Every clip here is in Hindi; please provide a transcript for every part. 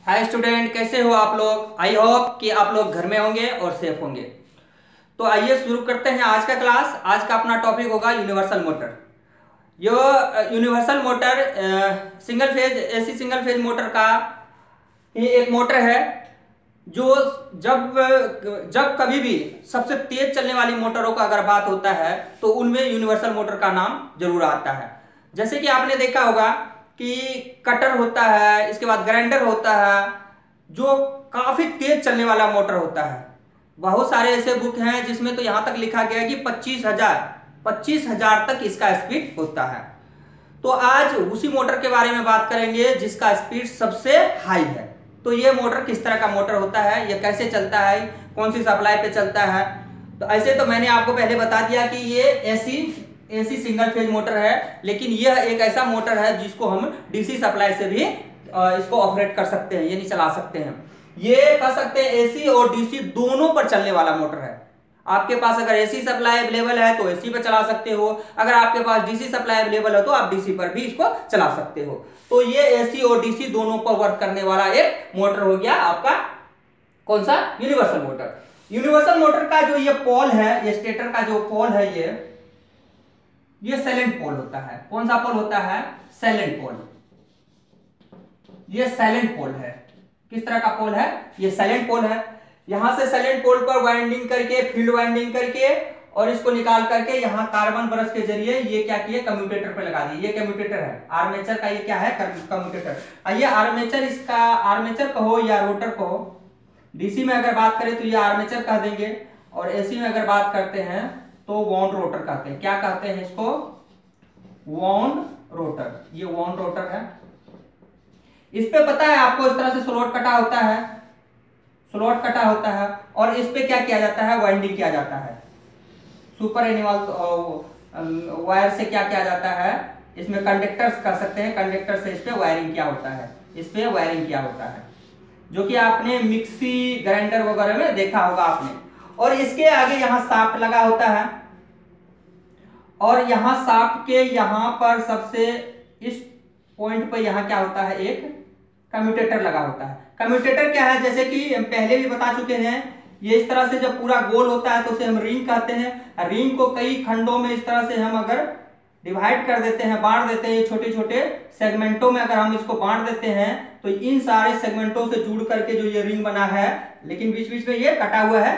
हाय स्टूडेंट, कैसे हो आप लोग। आई होप कि आप लोग घर में होंगे और सेफ होंगे। तो आइए शुरू करते हैं आज का क्लास। आज का अपना टॉपिक होगा यूनिवर्सल मोटर। यो universal motor single phase AC single phase motor का ही एक मोटर है जो जब जब कभी भी सबसे तेज चलने वाली मोटरों का अगर बात होता है तो उनमें यूनिवर्सल मोटर का नाम जरूर आता है। जैसे कि आपने देखा होगा कि कटर होता है, इसके बाद ग्राइंडर होता है जो काफी तेज चलने वाला मोटर होता है। बहुत सारे ऐसे बुक हैं जिसमें तो यहां तक लिखा गया है कि 25,000 तक इसका स्पीड होता है। तो आज उसी मोटर के बारे में बात करेंगे जिसका स्पीड सबसे हाई है। तो ये मोटर किस तरह का मोटर होता है, ये कैसे चलता है, कौन सी सप्लाई पे चलता है। तो ऐसे तो मैंने आपको पहले बता दिया कि ये एसी सिंगल फेज मोटर है, लेकिन यह एक ऐसा मोटर है जिसको हम डीसी सप्लाई से भी इसको ऑपरेट कर सकते हैं, यानी चला सकते हैं। ये कह सकते हैं एसी और डीसी दोनों पर चलने वाला मोटर है। आपके पास अगर एसी सप्लाई अवेलेबल है तो एसी पर चला सकते हो, अगर आपके पास डीसी सप्लाई अवेलेबल है तो आप डीसी पर भी इसको चला सकते हो। तो ये एसी और डीसी दोनों पर वर्क करने वाला एक मोटर हो गया आपका कौन सा, यूनिवर्सल मोटर। यूनिवर्सल मोटर का जो ये पोल है, ये स्टेटर का जो पोल है, ये साइलेंट पोल होता है। कौन सा पोल होता है, साइलेंट पोल। ये साइलेंट पोल है। किस तरह का पोल है, ये साइलेंट पोल है। यहां से साइलेंट पोल पर वाइंडिंग करके, फील्ड वाइंडिंग करके और इसको निकाल करके यहां कार्बन ब्रश के जरिए ये क्या किए, कम्यूटेटर पे लगा दिए। ये कम्यूटेटर है, आर्मेचर का ये क्या है, कम्यूटेटर। ये आर्मेचर, इसका आर्मेचर कहो या रोटर कहो। डीसी में अगर बात करें तो ये आर्मेचर कह देंगे, और एसी में अगर बात करते हैं तो वाउंड रोटर कहते हैं। क्या कहते हैं इसको, वाउंड रोटर। ये वाउंड रोटर है। इस पे पता है आपको, इस तरह से स्लॉट कटा होता है, स्लॉट कटा होता है, और इस पे क्या किया जाता है, वाइंडिंग किया जाता है। सुपर एनिमल वायर से क्या किया जाता है, इसमें कंडक्टर्स कर सकते हैं, कंडक्टर से इस पे वायरिंग किया होता है, इस पे वायरिंग किया होता है, जो कि आपने मिक्सी ग्राइंडर वगैरह में देखा होगा आपने। और इसके आगे यहां शाफ्ट लगा होता है, और यहां शाफ्ट के यहां पर सबसे इस पॉइंट पर यहां क्या होता है, एक कम्यूटेटर लगा होता है। कम्यूटेटर क्या है, जैसे कि हम पहले भी बता चुके हैं, ये इस तरह से जब पूरा गोल होता है तो उसे हम रिंग कहते हैं। रिंग को कई खंडों में इस तरह से हम अगर डिवाइड कर देते हैं, बांट देते हैं, छोटे छोटे सेगमेंटों में अगर हम इसको बांट देते हैं तो इन सारे सेगमेंटों से जुड़ करके जो ये रिंग बना है, लेकिन बीच बीच में ये कटा हुआ है,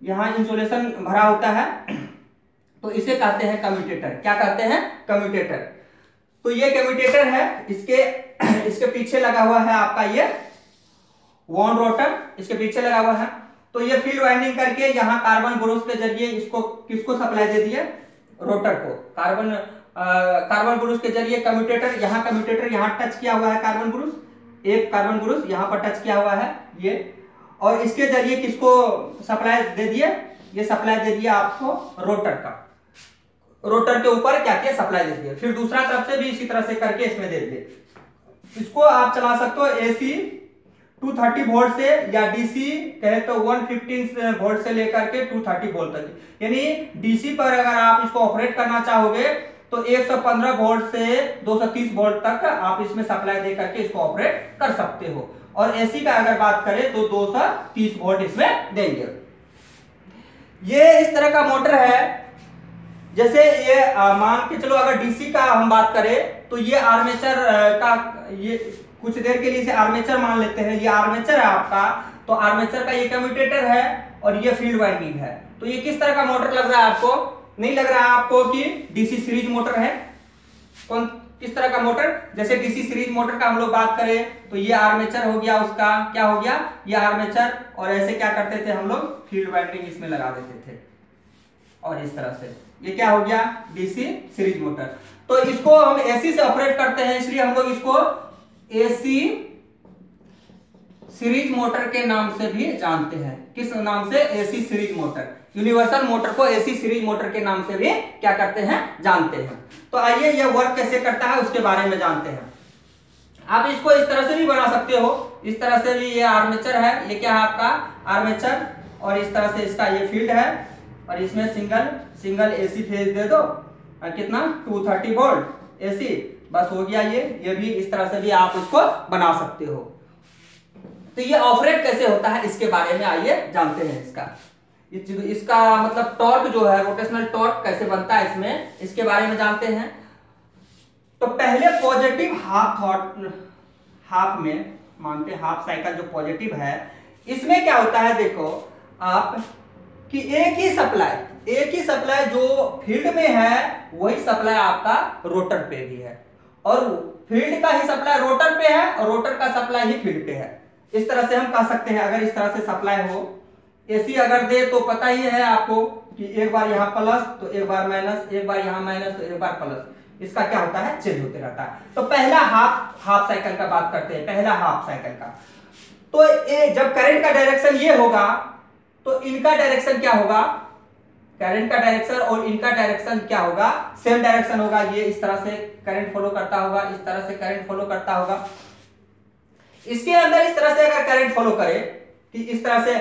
यहां इंसुलेशन भरा होता है, तो इसे कहते हैं कम्यूटेटर। क्या कहते हैं, कम्यूटेटर। तो ये कम्यूटेटर है, इसके पीछे लगा हुआ है आपका ये वाउंड रोटर, इसके पीछे लगा हुआ है। तो ये फील्ड वाइंडिंग करके यहाँ कार्बन ब्रश के जरिए इसको किसको सप्लाई दे दिए, रोटर को। कार्बन ब्रश के जरिए कम्यूटेटर यहाँ टच किया हुआ है, कार्बन ब्रश, एक कार्बन ब्रश यहाँ पर टच किया हुआ है ये, और इसके जरिए किसको सप्लाई दे दिए, ये सप्लाई दे दिया आपको रोटर का। रोटर के ऊपर क्या किया, सप्लाई दे दिया। फिर दूसरा तरफ से भी इसी तरह से करके इसमें दे दिए। इसको आप चला सकते हो एसी 230 वोल्ट से, या डीसी कहे तो 115 वोल्ट से लेकर के 230 वोल्ट तक। यानी डीसी पर अगर आप इसको ऑपरेट करना चाहोगे तो 115 वोल्ट से 230 वोल्ट तक आप इसमें सप्लाई दे करके इसको ऑपरेट कर सकते हो। और एसी का अगर बात करें तो 230 वोल्ट इसमें देंगे। ये इस तरह का मोटर है। जैसे ये मान के चलो, अगर डीसी का हम बात करें तो ये आर्मेचर का, ये कुछ देर के लिए इसे आर्मेचर मान लेते हैं, ये आर्मेचर है आपका। तो आर्मेचर का ये कम्यूटेटर है और ये फील्ड वाइंडिंग है। तो ये किस तरह का मोटर लग रहा है आपको, नहीं लग रहा है आपको कि डीसी सीरीज मोटर है। किस तरह का मोटर, जैसे डीसी सीरीज मोटर का हम लोग बात करें तो ये आर्मेचर हो गया, उसका क्या हो गया, ये आर्मेचर। और ऐसे क्या करते थे हम लोग, फील्ड वाइंडिंग इसमें लगा देते थे, और इस तरह से ये क्या हो गया, डीसी सीरीज मोटर। तो इसको हम एसी से ऑपरेट करते हैं, इसलिए हम लोग इसको एसी सीरीज मोटर के नाम से भी जानते हैं। किस नाम से, AC series motor. Universal motor को एसी सीरीज मोटर के नाम से भी क्या करते हैं, जानते हैं। तो आइए ये वर्क कैसे करता है उसके बारे में जानते हैं। आप इसको इस तरह से भी बना सकते हो, इस तरह से भी। ये आर्मेचर है, ये क्या है आपका आर्मेचर, और इस तरह से इसका ये फील्ड है, और इसमें सिंगल एसी फेज दे दो, कितना 230 वोल्ट एसी। बस हो गया। ये भी इस तरह से भी आप इसको बना सकते हो। तो ये ऑपरेट कैसे होता है इसके बारे में आइए जानते हैं। इसका मतलब टॉर्क जो है, रोटेशनल टॉर्क कैसे बनता है इसमें, इसके बारे में जानते हैं। तो पहले पॉजिटिव हाफ में मानते हैं, हाफ साइकिल जो पॉजिटिव है, इसमें क्या होता है देखो आप कि एक ही सप्लाई जो फील्ड में है वही सप्लाई आपका रोटर पे भी है, और फील्ड का ही सप्लाई रोटर पे है और रोटर का सप्लाई ही फील्ड पे है। इस तरह से हम कह सकते हैं। अगर इस तरह से सप्लाई हो, एसी अगर दे तो पता ही है आपको कि एक बार यहां प्लस तो एक बार माइनस, एक बार यहां माइनस तो एक बार प्लस, इसका क्या होता है, चेंज होते रहता है। तो पहला हाफ साइकिल का बात करते हैं, पहला हाफ साइकिल का। तो जब करंट का डायरेक्शन ये होगा तो इनका डायरेक्शन क्या होगा, करंट का डायरेक्शन और इनका डायरेक्शन क्या होगा, सेम डायरेक्शन होगा। ये इस तरह से करंट फॉलो करता होगा, इस तरह से करंट फॉलो करता होगा। इसके अंदर इस तरह से अगर करंट फॉलो करे कि इस तरह से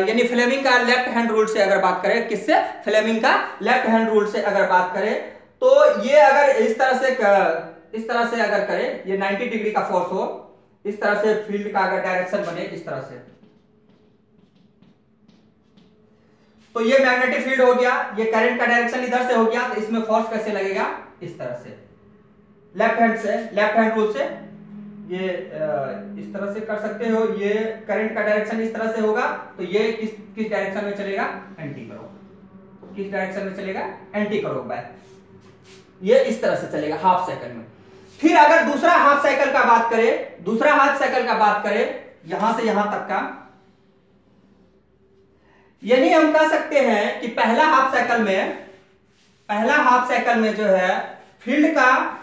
यानी फ्लेमिंग का लेफ्ट हैंड रूल से अगर बात करें, किससे, फ्लेमिंग का लेफ्ट हैंड रूल से अगर बात करें, तो ये अगर इस तरह से अगर करे, ये 90 डिग्री का फोर्स हो, इस तरह से फील्ड का अगर डायरेक्शन बने इस तरह से, तो ये मैग्नेटिक फील्ड हो गया, ये करंट का डायरेक्शन इधर से हो गया, तो इसमें फोर्स कैसे लगेगा, इस तरह से लेफ्ट हैंड रूल से ये इस तरह से कर सकते हो। ये करंट का डायरेक्शन इस तरह से होगा, तो ये किस डायरेक्शन में चलेगा, एंटी करो। किस डायरेक्शन में चलेगा, एंटी करो बाय, ये इस तरह से चलेगा हाफ साइकिल में। फिर अगर दूसरा हाफ साइकिल का बात करें, यहां से यहां तक का, यानी हम कह सकते हैं कि पहला हाफ साइकिल में जो है फील्ड का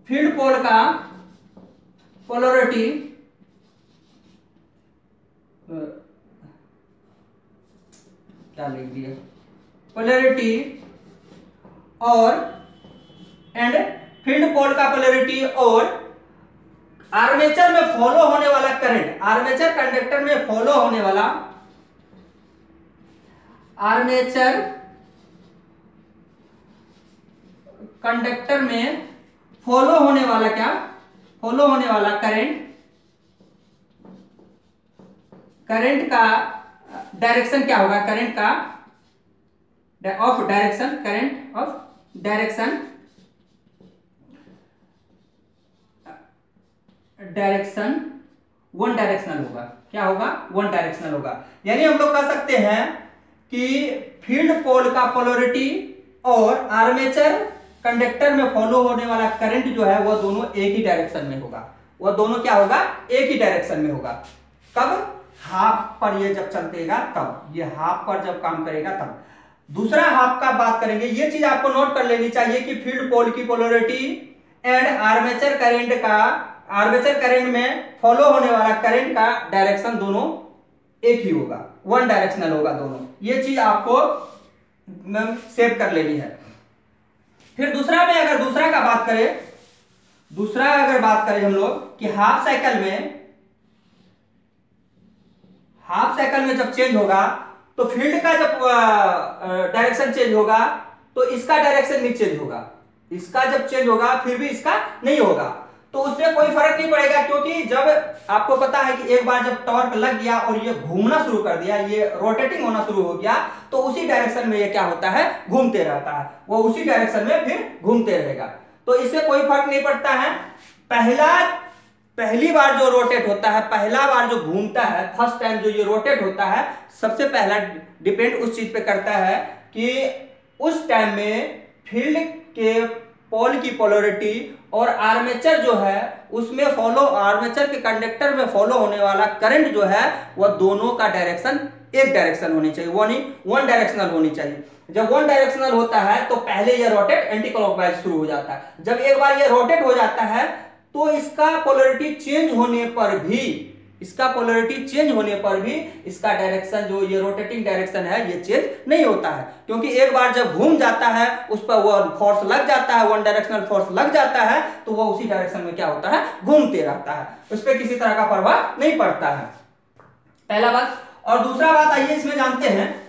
फील्ड पोल का पोलरिटी क्या लिख दिया, पोलरिटी और एंड फील्ड पोल का पोलरिटी और आर्मेचर में फॉलो होने वाला करंट, आर्मेचर कंडक्टर में फॉलो होने वाला, आर्मेचर कंडक्टर में फॉलो होने वाला क्या, फॉलो होने वाला करंट का डायरेक्शन क्या होगा, current of direction one directional होगा। क्या होगा, वन डायरेक्शनल होगा। यानी हम लोग कह सकते हैं कि फील्ड पोल का पोलरिटी और आर्मेचर कंडक्टर में फॉलो होने वाला करंट जो है वह दोनों एक ही डायरेक्शन में होगा, वह दोनों क्या होगा, एक ही डायरेक्शन में होगा। कब, हाफ पर ये जब चलतेगा तब, ये हाफ पर जब काम करेगा तब। दूसरा हाफ का बात करेंगे, ये चीज आपको नोट कर लेनी चाहिए कि फील्ड पोल की पोलरिटी एंड आर्मेचर करंट में फॉलो होने वाला करंट का डायरेक्शन दोनों एक ही होगा, वन डायरेक्शनल होगा दोनों। ये चीज आपको सेव कर लेनी है। फिर दूसरा में अगर दूसरा अगर बात करें हम लोग कि हाफ साइकिल में जब चेंज होगा तो फील्ड का जब डायरेक्शन चेंज होगा तो इसका डायरेक्शन नहीं चेंज होगा, इसका जब चेंज होगा फिर भी इसका नहीं होगा, तो उससे कोई फर्क नहीं पड़ेगा। क्योंकि जब आपको पता है कि एक बार जब टॉर्क लग गया और ये घूमना शुरू कर दिया, ये रोटेटिंग होना शुरू हो गया, तो उसी डायरेक्शन में ये क्या होता है, घूमते रहता है, वो उसी डायरेक्शन में फिर घूमते रहेगा। तो इससे कोई फर्क नहीं पड़ता है। पहली बार जो रोटेट होता है, पहला बार जो घूमता है, फर्स्ट टाइम जो ये रोटेट होता है, सबसे पहला डिपेंड उस चीज पे करता है कि उस टाइम में फील्ड के पोल की पोलरिटी और आर्मेचर जो है उसमें आर्मेचर के कंडक्टर में फॉलो होने वाला करंट जो है वह दोनों का डायरेक्शन एक डायरेक्शन होनी चाहिए, वन डायरेक्शनल होनी चाहिए। जब वन डायरेक्शनल होता है तो पहले यह रोटेट एंटी क्लॉकवाइज शुरू हो जाता है। जब एक बार यह रोटेट हो जाता है तो इसका पोलरिटी चेंज होने पर भी इसका डायरेक्शन जो ये रोटेटिंग डायरेक्शन है ये चेंज नहीं होता है। क्योंकि एक बार जब घूम जाता है उस पर वो फोर्स लग जाता है, वन डायरेक्शनल फोर्स लग जाता है, तो वो उसी डायरेक्शन में क्या होता है, घूमते रहता है, उस पर किसी तरह का प्रभाव नहीं पड़ता है। पहला बात। और दूसरा बात आइए इसमें जानते हैं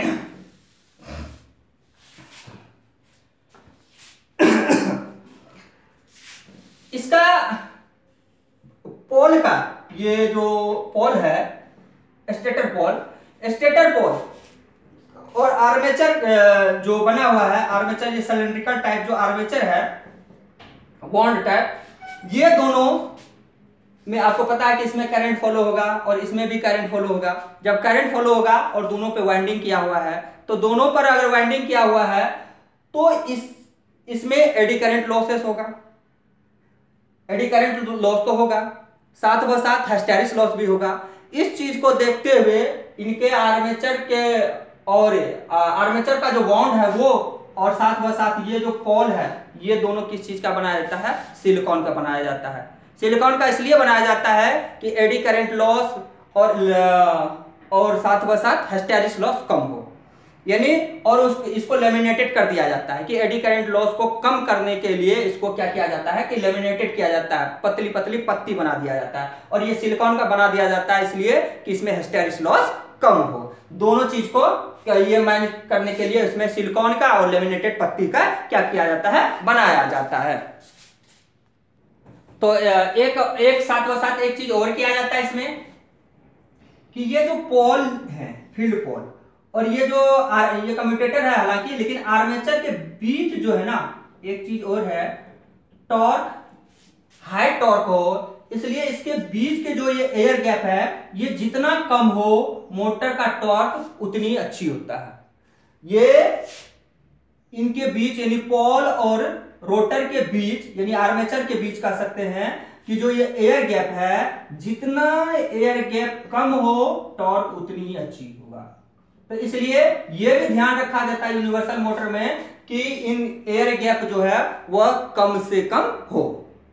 ये जो पोल है स्टेटर पोल और आर्मेचर जो बना हुआ है, आर्मेचर ये सिलिंड्रिकल टाइप जो आर्मेचर है बॉन्ड टाइप, ये दोनों में आपको पता है कि इसमें करंट फॉलो होगा और इसमें भी करंट फॉलो होगा। जब करंट फॉलो होगा और दोनों पे वाइंडिंग किया हुआ है, तो दोनों पर अगर वाइंडिंग किया हुआ है तो इसमें एडी करंट लॉसेस होगा, एडी करंट लॉस तो होगा, साथ व साथ हिस्टैरिस लॉस भी होगा। इस चीज को देखते हुए इनके आर्मेचर के और आर्मेचर का जो बॉन्ड है वो और साथ व साथ ये जो पोल है, ये दोनों किस चीज का बनाया जाता है? सिलिकॉन का बनाया जाता है। सिलिकॉन का इसलिए बनाया जाता है कि एडी करंट लॉस और साथ व साथ हिस्टैरिस लॉस कम हो, यानी और इसको लेमिनेटेड कर दिया जाता है कि एडी करंट लॉस को कम करने के लिए इसको क्या किया जाता है कि लेमिनेटेड किया जाता है, पतली पतली पत्ती बना दिया जाता है। और ये सिलिकॉन का बना दिया जाता है इसलिए कि इसमें हिस्टैरिस लॉस कम हो। दोनों चीज को ये मैनेज करने के लिए इसमें सिलिकॉन का और लेमिनेटेड पत्ती का क्या किया जाता है? बनाया जाता है। तो एक साथ व साथ एक चीज और किया जाता है इसमें कि ये जो पोल है, फील्ड पोल, और ये जो ये कम्यूटेटर है हालांकि, लेकिन आर्मेचर के बीच जो है ना, एक चीज और है, टॉर्क, हाई टॉर्क हो, इसलिए इसके बीच के जो ये एयर गैप है ये जितना कम हो मोटर का टॉर्क उतनी अच्छी होता है। ये इनके बीच यानी पोल और रोटर के बीच यानी आर्मेचर के बीच कह सकते हैं कि जो ये एयर गैप है, जितना एयर गैप कम हो टॉर्क उतनी अच्छी होगा। तो इसलिए ये भी ध्यान रखा जाता है यूनिवर्सल मोटर में कि इन एयर गैप जो है वह कम से कम हो,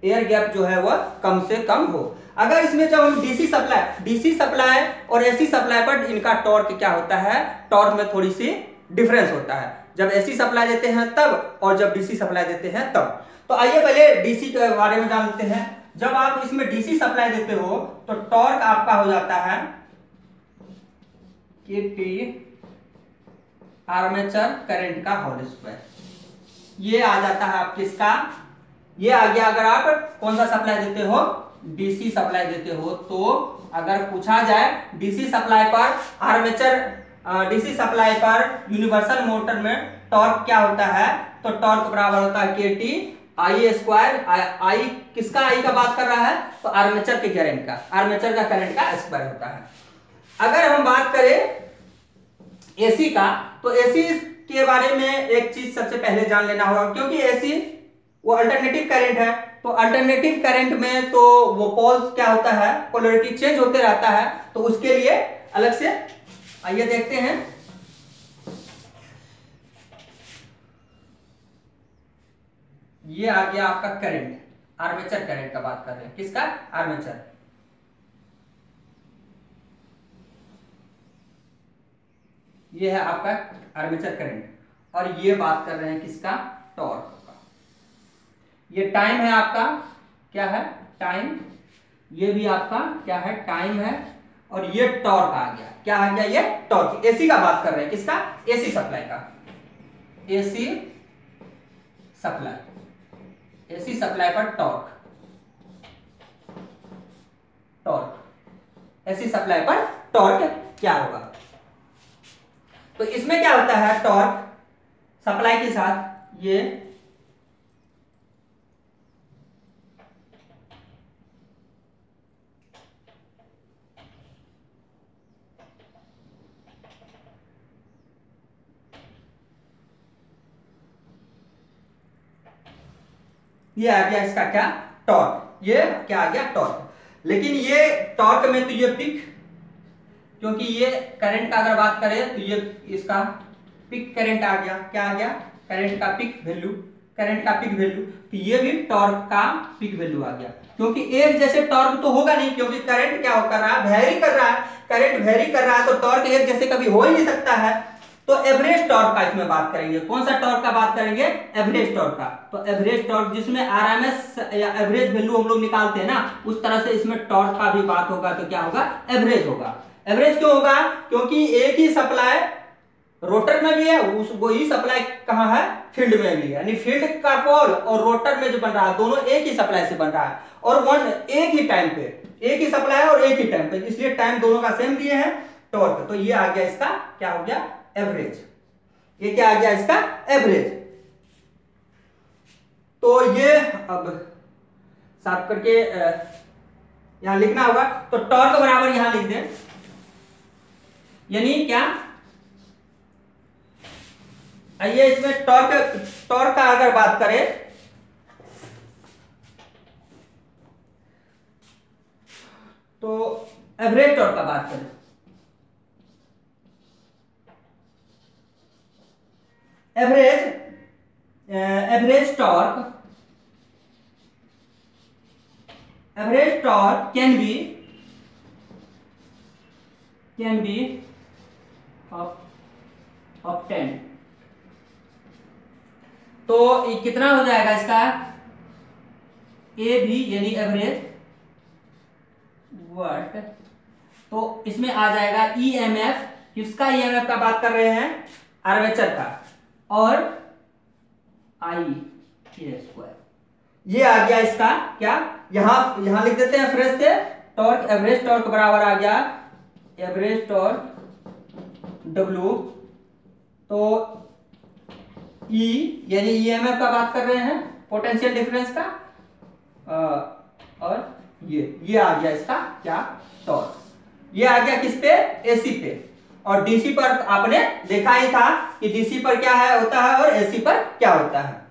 एयर गैप जो है वह कम से कम हो। अगर इसमें जब हम डीसी सप्लाई और एसी सप्लाई पर इनका टॉर्क क्या होता है? टॉर्क में थोड़ी सी डिफरेंस होता है, जब एसी सप्लाई देते हैं तब और जब डीसी सप्लाई देते हैं तब। तो आइए पहले डीसी के बारे में जान लेते हैं। जब आप इसमें डीसी सप्लाई देते हो तो टॉर्क आपका हो जाता है KT आर्मेचर करंट का होल स्क्वायर। ये आ जाता है आप किसका? ये आ गया अगर आप कौन सा सप्लाई देते हो? डीसी सप्लाई देते हो। तो अगर पूछा जाए डीसी सप्लाई पर डीसी सप्लाई पर यूनिवर्सल मोटर में टॉर्क क्या होता है? तो टॉर्क बराबर होता है KT आई स्क्वायर। आई किसका? आई का बात कर रहा है तो आर्मेचर के करंट का, आर्मेचर का करंट का स्क्वायर होता है। अगर हम बात करें एसी का, तो एसी के बारे में एक चीज सबसे पहले जान लेना होगा, क्योंकि एसी वो अल्टरनेटिव करंट है। तो अल्टरनेटिव करंट में तो वो पोल्स क्या होता है? पोलैरिटी चेंज होते रहता है। तो उसके लिए अलग से आइए देखते हैं। ये आ गया आपका करंट, आर्मेचर करंट का बात कर रहे हैं। किसका? आर्मेचर। ये है आपका आर्मेचर करंट और ये बात कर रहे हैं किसका? टॉर्क का। ये टाइम है आपका, क्या है? टाइम। ये भी आपका क्या है? टाइम है। और ये टॉर्क आ गया, क्या आ गया? ये टॉर्क। एसी का बात कर रहे हैं, किसका? एसी सप्लाई का। एसी सप्लाई, एसी सप्लाई पर टॉर्क, एसी सप्लाई पर टॉर्क क्या होगा? तो इसमें क्या होता है? टॉर्क सप्लाई के साथ ये आ गया इसका क्या? टॉर्क। ये क्या आ गया? टॉर्क। लेकिन ये टॉर्क में तो ये पिक, क्योंकि ये करंट का अगर बात करें तो ये इसका पिक करंट आ गया। क्या आ गया? करंट का पिक वैल्यू, करंट का पिक वैल्यू। तो ये भी टॉर्क का पिक वैल्यू आ गया, क्योंकि एक जैसे टॉर्क तो होगा नहीं, क्योंकि करंट क्या कर रहा है? वेरी कर रहा है। करंट वेरी कर रहा है तो टॉर्क एक जैसे कभी हो ही नहीं सकता है। तो एवरेज टॉर्क का इसमें बात करेंगे। कौन सा टॉर्क का बात करेंगे? एवरेज टॉर्क का। तो एवरेज टॉर्क जिसमें आरएमएस या एवरेज वैल्यू हम लोग निकालते हैं ना, उस तरह से इसमें टॉर्क का भी बात होगा। तो क्या होगा? एवरेज होगा। एवरेज क्यों होगा? क्योंकि एक ही सप्लाई रोटर में भी है, उस वही सप्लाई कहाँ है, फील्ड में भी है। यानी फील्ड का पोल और रोटर में जो बन रहा है दोनों एक ही सप्लाई से बन रहा है और एक ही टाइम पे, एक ही सप्लाई है और एक ही टाइम पे, इसलिए टाइम दोनों का सेम दिए हैं टॉर्क। तो ये आ गया इसका क्या हो गया, एवरेज। ये क्या आ गया इसका एवरेज। तो ये अब साफ करके यहां लिखना होगा। तो टॉर्क बराबर यहां लिख दें, यानी क्या, आइए इसमें टॉर्क का अगर बात करें तो एवरेज टॉर्क का बात करें, average torque can be obtained। तो कितना हो जाएगा इसका, ए भी यानी एवरेज वर्ट, तो इसमें आ जाएगा ईएमएफ, किसका ईएमएफ का बात कर रहे हैं, आर्मेचर का, और आई स्क्वायर। ये आ गया इसका क्या, यहां लिख देते हैं फ्रेश से, टॉर्क एवरेज टॉर्क बराबर आ गया एवरेज टॉर्क डब्ल्यू, तो ई यानी ईएमएफ का बात कर रहे हैं, पोटेंशियल डिफरेंस का, और ये आ गया इसका क्या, टॉर्क। ये आ गया किस पे, एसी पे। और डीसी पर आपने देखा ही था कि डीसी पर क्या है होता है और एसी पर क्या होता है।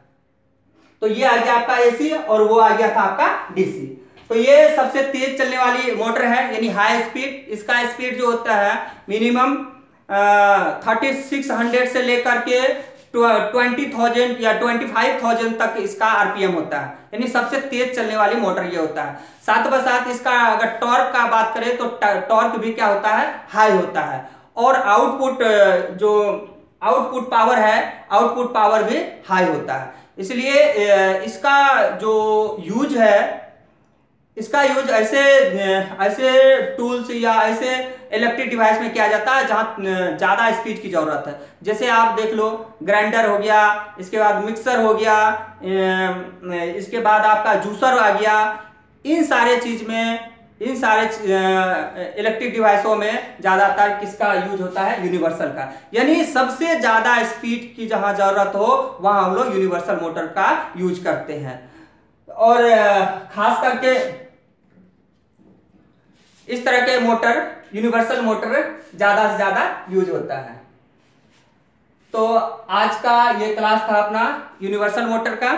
तो ये आ गया आपका एसी और वो आ गया था आपका डीसी। तो ये सबसे तेज चलने वाली मोटर है, यानी हाई स्पीड। इसका स्पीड जो होता है मिनिमम 3600 से लेकर के 20,000 या 25,000 तक इसका आरपीएम होता है, यानी सबसे तेज चलने वाली मोटर ये होता है। साथ ब साथ इसका अगर टॉर्क का बात करें तो टॉर्क भी क्या होता है, हाई होता है। और आउटपुट जो आउटपुट पावर है, आउटपुट पावर भी हाई होता है। इसलिए इसका जो यूज है, इसका यूज ऐसे टूल्स या ऐसे इलेक्ट्रिक डिवाइस में किया जाता है जहां ज्यादा स्पीड की जरूरत है। जैसे आप देख लो, ग्राइंडर हो गया, इसके बाद मिक्सर हो गया, इसके बाद आपका जूसर आ गया। इन सारे चीज में, इन सारे इलेक्ट्रिक डिवाइसों में ज्यादातर किसका यूज होता है, यूनिवर्सल का। यानी सबसे ज्यादा स्पीड की जहां जरूरत हो वहां हम लोग यूनिवर्सल मोटर का यूज करते हैं। और खास करके इस तरह के मोटर, यूनिवर्सल मोटर ज्यादा से ज्यादा यूज होता है। तो आज का ये क्लास था अपना यूनिवर्सल मोटर का।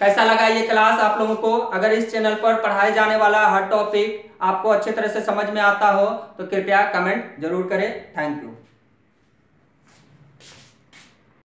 कैसा लगा ये क्लास आप लोगों को? अगर इस चैनल पर पढ़ाए जाने वाला हर टॉपिक आपको अच्छी तरह से समझ में आता हो तो कृपया कमेंट जरूर करें। Thank you.